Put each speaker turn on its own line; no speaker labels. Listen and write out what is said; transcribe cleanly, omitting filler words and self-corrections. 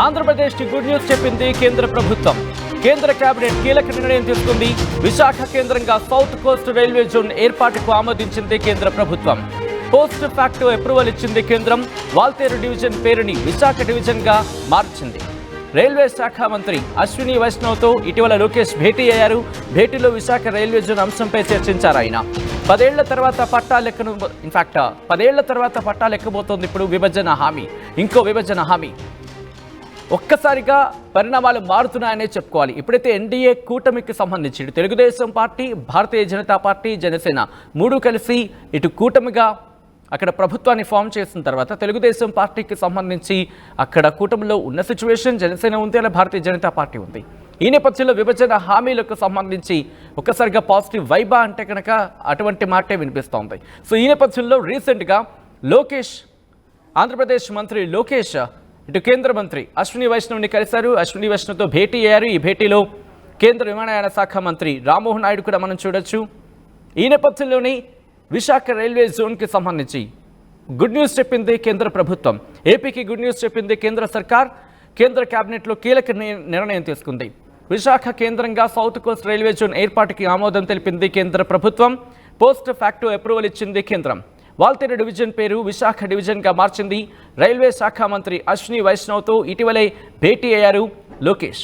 ఆంధ్రప్రదేశ్కి good news చెప్పింది కేంద్ర ప్రభుత్వం. కేంద్ర కేబినెట్ కీలక నిర్ణయం తీసుకుంది. విశాఖ కేంద్రంగా సౌత్ కోస్ట్ రైల్వే జోన్ ఏర్పాటుకు ఆమోదించింది కేంద్ర ప్రభుత్వం. పోస్ట్ ఫ్యాక్టో అప్రూవల్ ఇచ్చింది కేంద్రం. వాల్తేరు డివిజన్ పేరుని విశాఖ డివిజన్గా మార్చింది. రైల్వే శాఖ మంత్రి అశ్విని వైష్ణవ్తో ఇటీవల లోకేష్ భేటీ అయ్యారు. భేటీలో విశాఖ రైల్వే జోన్ అంశంపై చర్చించారు ఆయన. 10 ఏళ్ల తర్వాత పట్టాలెక్కబోతోంది ఇప్పుడు విభజన హామీ. ఇంకో విభజన హామీ. ఒక్కసారిగా పరిణామాలు మారుతున్నాయనే చెప్పుకోవాలి. ఇప్పుడైతే ఎన్డీఏ కూటమికి సంబంధించి ఇటు తెలుగుదేశం పార్టీ, భారతీయ జనతా పార్టీ, జనసేన మూడు కలిసి ఇటు కూటమిగా అక్కడ ప్రభుత్వాన్ని ఫామ్ చేసిన తర్వాత తెలుగుదేశం పార్టీకి సంబంధించి అక్కడ కూటమిలో ఉన్న సిచ్యువేషన్, జనసేన ఉంది, అలా భారతీయ జనతా పార్టీ ఉంది. ఈ నేపథ్యంలో విభజన హామీలకు సంబంధించి ఒక్కసారిగా పాజిటివ్ వైబా అంటే కనుక అటువంటి మాటే వినిపిస్తోంది. సో ఈ నేపథ్యంలో రీసెంట్గా లోకేష్, ఆంధ్రప్రదేశ్ మంత్రి లోకేష్ ఇటు కేంద్ర మంత్రి అశ్విని వైష్ణవ్ని కలిశారు. అశ్విని వైష్ణవ్తో భేటీ అయ్యారు. ఈ భేటీలో కేంద్ర విమానయాన శాఖ మంత్రి రామ్మోహన్ నాయుడు కూడా మనం చూడొచ్చు. ఈ నేపథ్యంలోని విశాఖ రైల్వే జోన్కి సంబంధించి గుడ్ న్యూస్ చెప్పింది కేంద్ర ప్రభుత్వం. ఏపీకి గుడ్ న్యూస్ చెప్పింది కేంద్ర సర్కార్. కేంద్ర కేబినెట్లో కీలక నిర్ణయం తీసుకుంది. విశాఖ కేంద్రంగా సౌత్ కోస్ట్ రైల్వే జోన్ ఏర్పాటుకి ఆమోదం తెలిపింది కేంద్ర ప్రభుత్వం. పోస్ట్ ఫ్యాక్టో అప్రూవల్ ఇచ్చింది కేంద్రం. వాల్తేరు డివిజన్ పేరు విశాఖ డివిజన్గా మార్చింది. రైల్వే శాఖ మంత్రి అశ్విని వైష్ణవ్తో ఇటీవలే భేటీ అయ్యారు లోకేష్.